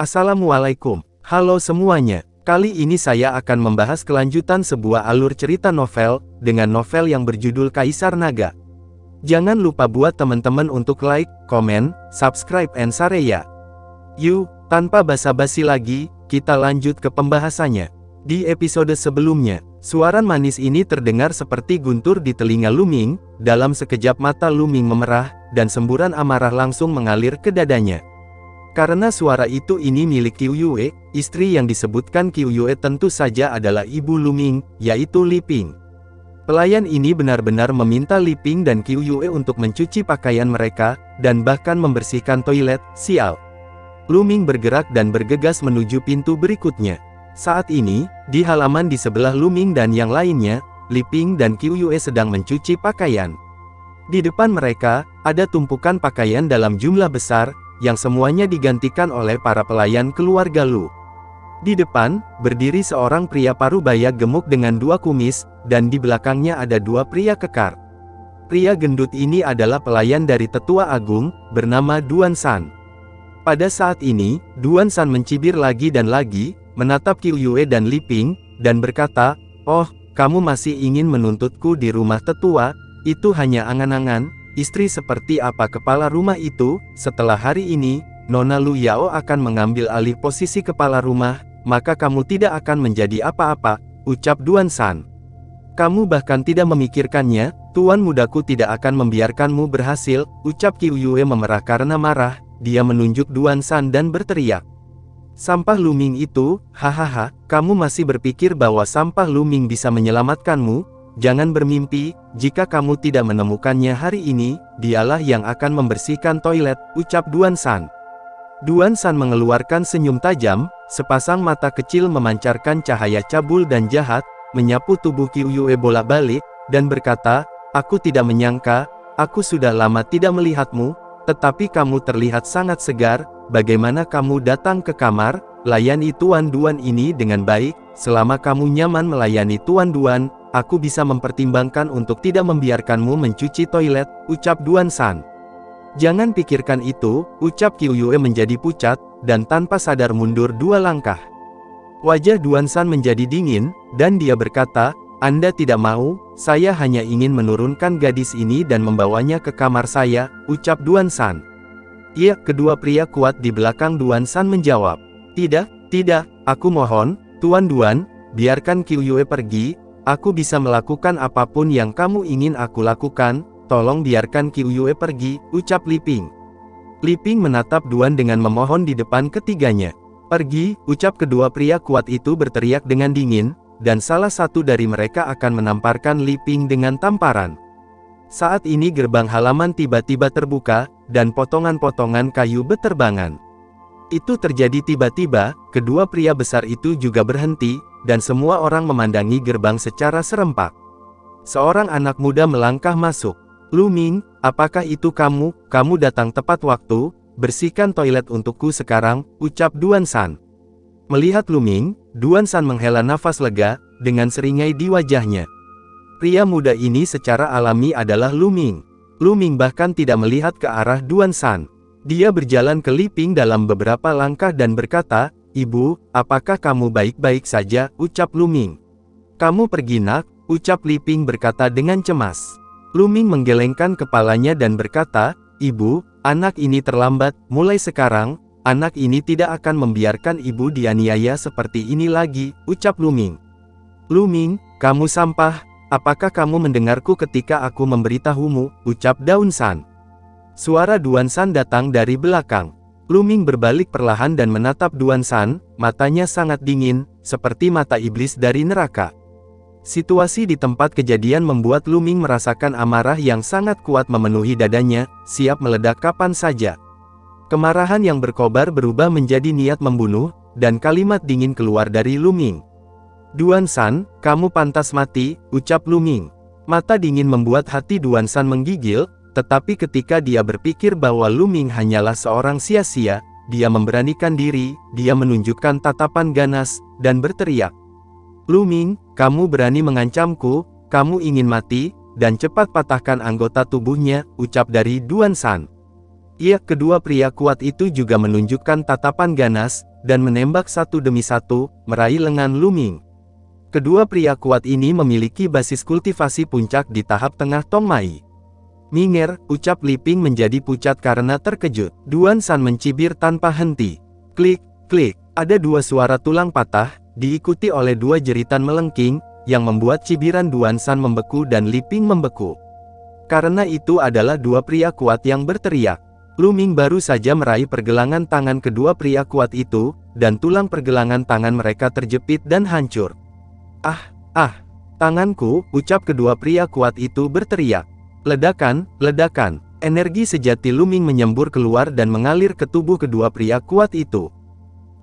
Assalamualaikum. Halo semuanya. Kali ini saya akan membahas kelanjutan sebuah alur cerita novel, dengan novel yang berjudul Kaisar Naga. Jangan lupa buat teman-teman untuk like, komen, subscribe and share ya. Yuk, tanpa basa-basi lagi, kita lanjut ke pembahasannya. Di episode sebelumnya, suara manis ini terdengar seperti guntur di telinga Luming. Dalam sekejap mata Luming memerah, dan semburan amarah langsung mengalir ke dadanya. Karena suara itu ini milik Qiu Yue, istri yang disebutkan Qiu Yue tentu saja adalah ibu Luming, yaitu Li Ping. Pelayan ini benar-benar meminta Li Ping dan Qiu Yue untuk mencuci pakaian mereka, dan bahkan membersihkan toilet. Sial. Luming bergerak dan bergegas menuju pintu berikutnya. Saat ini, di halaman di sebelah Luming dan yang lainnya, Li Ping dan Qiu Yue sedang mencuci pakaian. Di depan mereka, ada tumpukan pakaian dalam jumlah besar, yang semuanya digantikan oleh para pelayan keluarga Lu. Di depan, berdiri seorang pria parubaya gemuk dengan dua kumis, dan di belakangnya ada dua pria kekar. Pria gendut ini adalah pelayan dari Tetua Agung, bernama Duan Shan. Pada saat ini, Duan Shan mencibir lagi dan lagi, menatap Qiu Yue dan Li Ping, dan berkata, "Oh, kamu masih ingin menuntutku di rumah tetua? Itu hanya angan-angan. Istri seperti apa kepala rumah itu? Setelah hari ini, Nona Lu Yao akan mengambil alih posisi kepala rumah, maka kamu tidak akan menjadi apa-apa," ucap Duan Shan. "Kamu bahkan tidak memikirkannya, tuan mudaku tidak akan membiarkanmu berhasil," ucap Qiu Yue memerah karena marah. Dia menunjuk Duan Shan dan berteriak, "Sampah Luming itu, hahaha, kamu masih berpikir bahwa sampah Luming bisa menyelamatkanmu? Jangan bermimpi, jika kamu tidak menemukannya hari ini, dialah yang akan membersihkan toilet," ucap Duan Shan. Duan Shan mengeluarkan senyum tajam, sepasang mata kecil memancarkan cahaya cabul dan jahat, menyapu tubuh Qiu Yue bolak-balik, dan berkata, "Aku tidak menyangka, aku sudah lama tidak melihatmu, tetapi kamu terlihat sangat segar. Bagaimana kamu datang ke kamar? Layani Tuan Duan ini dengan baik. Selama kamu nyaman melayani Tuan Duan, aku bisa mempertimbangkan untuk tidak membiarkanmu mencuci toilet," ucap Duan Shan. "Jangan pikirkan itu," ucap Qiu Yue menjadi pucat, dan tanpa sadar mundur dua langkah. Wajah Duan Shan menjadi dingin, dan dia berkata, "Anda tidak mau? Saya hanya ingin menurunkan gadis ini dan membawanya ke kamar saya," ucap Duan Shan. "Iya," kedua pria kuat di belakang Duan Shan menjawab. "Tidak, tidak, aku mohon, Tuan Duan, biarkan Qiu Yue pergi. Aku bisa melakukan apapun yang kamu ingin aku lakukan, tolong biarkan Qiu Yue pergi," ucap Li Ping. Li Ping menatap Duan dengan memohon di depan ketiganya. "Pergi," ucap kedua pria kuat itu berteriak dengan dingin, dan salah satu dari mereka akan menamparkan Li Ping dengan tamparan. Saat ini gerbang halaman tiba-tiba terbuka, dan potongan-potongan kayu beterbangan. Itu terjadi tiba-tiba, kedua pria besar itu juga berhenti, dan semua orang memandangi gerbang secara serempak. Seorang anak muda melangkah masuk. "Luming, apakah itu kamu? Kamu datang tepat waktu, bersihkan toilet untukku sekarang," ucap Duan Shan. Melihat Luming, Duan Shan menghela nafas lega, dengan seringai di wajahnya. Pria muda ini secara alami adalah Luming. Luming bahkan tidak melihat ke arah Duan Shan. Dia berjalan ke Li Ping dalam beberapa langkah dan berkata, "Ibu, apakah kamu baik-baik saja?" ucap Luming. "Kamu pergi nak," ucap Li Ping berkata dengan cemas. Luming menggelengkan kepalanya dan berkata, "Ibu, anak ini terlambat. Mulai sekarang, anak ini tidak akan membiarkan ibu dianiaya seperti ini lagi," ucap Luming. "Luming, kamu sampah. Apakah kamu mendengarku ketika aku memberitahumu?" ucap Duan Shan. Suara Duan Shan datang dari belakang. Luming berbalik perlahan dan menatap Duan Shan, matanya sangat dingin, seperti mata iblis dari neraka. Situasi di tempat kejadian membuat Luming merasakan amarah yang sangat kuat memenuhi dadanya, siap meledak kapan saja. Kemarahan yang berkobar berubah menjadi niat membunuh, dan kalimat dingin keluar dari Luming. "Duan Shan, kamu pantas mati," ucap Luming. Mata dingin membuat hati Duan Shan menggigil, tetapi ketika dia berpikir bahwa Luming hanyalah seorang sia-sia, dia memberanikan diri, dia menunjukkan tatapan ganas, dan berteriak, "Luming, kamu berani mengancamku, kamu ingin mati, dan cepat patahkan anggota tubuhnya," ucap dari Duan Shan. Iya, kedua pria kuat itu juga menunjukkan tatapan ganas, dan menembak satu demi satu, meraih lengan Lu Ming. Kedua pria kuat ini memiliki basis kultivasi puncak di tahap tengah Tongmai. Minger, ucap Li Ping menjadi pucat karena terkejut. Duan San mencibir tanpa henti. Klik, klik, ada dua suara tulang patah, diikuti oleh dua jeritan melengking, yang membuat cibiran Duan San membeku dan Li Ping membeku. Karena itu adalah dua pria kuat yang berteriak. Lu Ming baru saja meraih pergelangan tangan kedua pria kuat itu, dan tulang pergelangan tangan mereka terjepit dan hancur. Tanganku, ucap kedua pria kuat itu berteriak. Ledakan, ledakan, energi sejati Lu Ming menyembur keluar dan mengalir ke tubuh kedua pria kuat itu.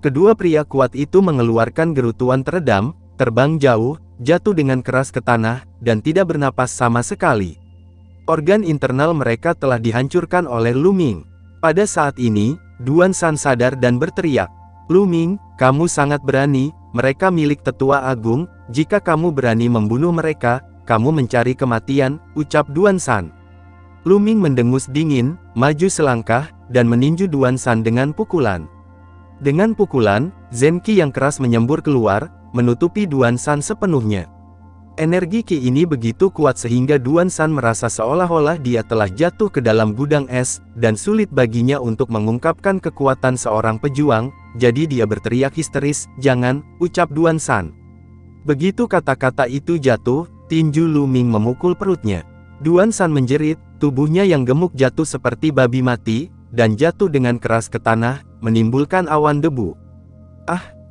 Kedua pria kuat itu mengeluarkan gerutuan teredam, terbang jauh, jatuh dengan keras ke tanah, dan tidak bernapas sama sekali. Organ internal mereka telah dihancurkan oleh Lu Ming. Pada saat ini, Duan San sadar dan berteriak, Lu Ming, kamu sangat berani, mereka milik tetua agung, jika kamu berani membunuh mereka, kamu mencari kematian, ucap Duan San. Lu Ming mendengus dingin, maju selangkah, dan meninju Duan San dengan pukulan. Dengan pukulan, Zenki yang keras menyembur keluar, menutupi Duan San sepenuhnya. Energi Qi ini begitu kuat sehingga Duan San merasa seolah-olah dia telah jatuh ke dalam gudang es, dan sulit baginya untuk mengungkapkan kekuatan seorang pejuang, jadi dia berteriak histeris, jangan, ucap Duan San. Begitu kata-kata itu jatuh, tinju Lu Ming memukul perutnya. Duan San menjerit, tubuhnya yang gemuk jatuh seperti babi mati, dan jatuh dengan keras ke tanah, menimbulkan awan debu.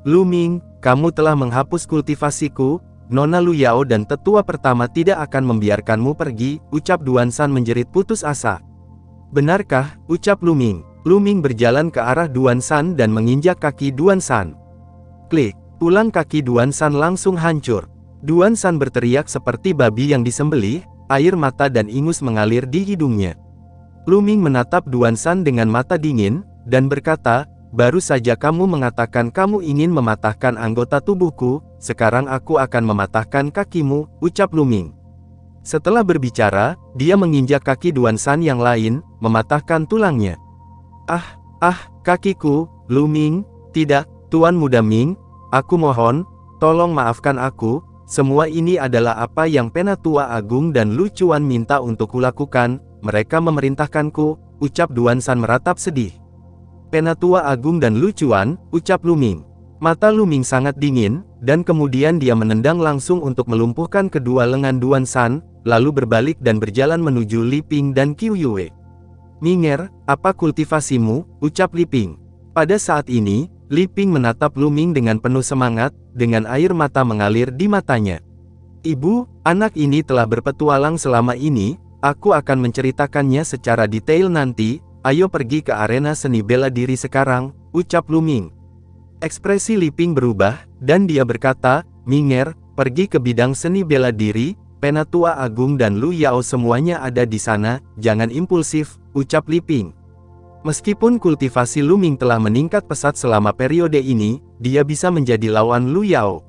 Lu Ming, kamu telah menghapus kultivasiku, Nona Lu Yao dan tetua pertama tidak akan membiarkanmu pergi, ucap Duan San menjerit putus asa. Benarkah, ucap Lu Ming. Lu Ming berjalan ke arah Duan San dan menginjak kaki Duan San. Klik, tulang kaki Duan San langsung hancur. Duan San berteriak seperti babi yang disembelih, air mata dan ingus mengalir di hidungnya. Lu Ming menatap Duan San dengan mata dingin, dan berkata, baru saja kamu mengatakan kamu ingin mematahkan anggota tubuhku, sekarang aku akan mematahkan kakimu, ucap Lu Ming. Setelah berbicara, dia menginjak kaki Duan San yang lain, mematahkan tulangnya. Kakiku, Lu Ming, tidak, Tuan Muda Ming, aku mohon, tolong maafkan aku, semua ini adalah apa yang Penatua Agung dan Lu Chuan minta untuk kulakukan, mereka memerintahkanku, ucap Duan San meratap sedih. Penatua Agung dan Lu Chuan, ucap Lu Ming. Mata Lu Ming sangat dingin, dan kemudian dia menendang langsung untuk melumpuhkan kedua lengan Duan San, lalu berbalik dan berjalan menuju Li Ping dan Qiu Yue. Minger, apa kultivasimu, ucap Li Ping. Pada saat ini, Li Ping menatap Lu Ming dengan penuh semangat, dengan air mata mengalir di matanya. Ibu, anak ini telah berpetualang selama ini, aku akan menceritakannya secara detail nanti. Ayo pergi ke arena seni bela diri sekarang, ucap Lu Ming. Ekspresi Li Ping berubah, dan dia berkata, Minger, pergi ke bidang seni bela diri, Penatua Agung dan Lu Yao semuanya ada di sana, jangan impulsif, ucap Li Ping. Meskipun kultivasi Lu Ming telah meningkat pesat selama periode ini, dia bisa menjadi lawan Lu Yao.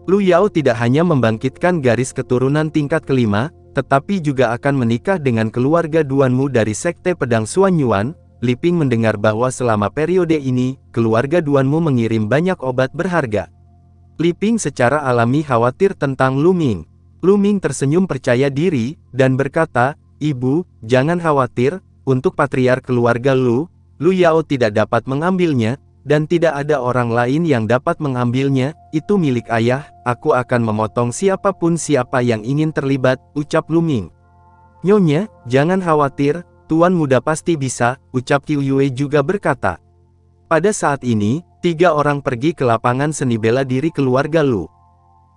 Lu Yao tidak hanya membangkitkan garis keturunan tingkat kelima, tetapi juga akan menikah dengan keluarga Duanmu dari Sekte Pedang Xuan Yuan. Li Ping mendengar bahwa selama periode ini, keluarga Duanmu mengirim banyak obat berharga. Li Ping secara alami khawatir tentang Lu Ming. Lu Ming tersenyum percaya diri, dan berkata, Ibu, jangan khawatir, untuk patriark keluarga Lu Yao tidak dapat mengambilnya, dan tidak ada orang lain yang dapat mengambilnya, itu milik ayah, aku akan memotong siapapun siapa yang ingin terlibat, ucap Lu Ming. Nyonya, jangan khawatir, Tuan Muda pasti bisa, ucap Qiu Yue juga berkata. Pada saat ini, 3 orang pergi ke lapangan seni bela diri keluarga Lu.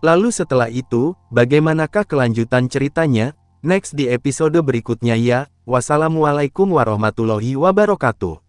Lalu setelah itu, bagaimanakah kelanjutan ceritanya? Next di episode berikutnya ya, wassalamualaikum warahmatullahi wabarakatuh.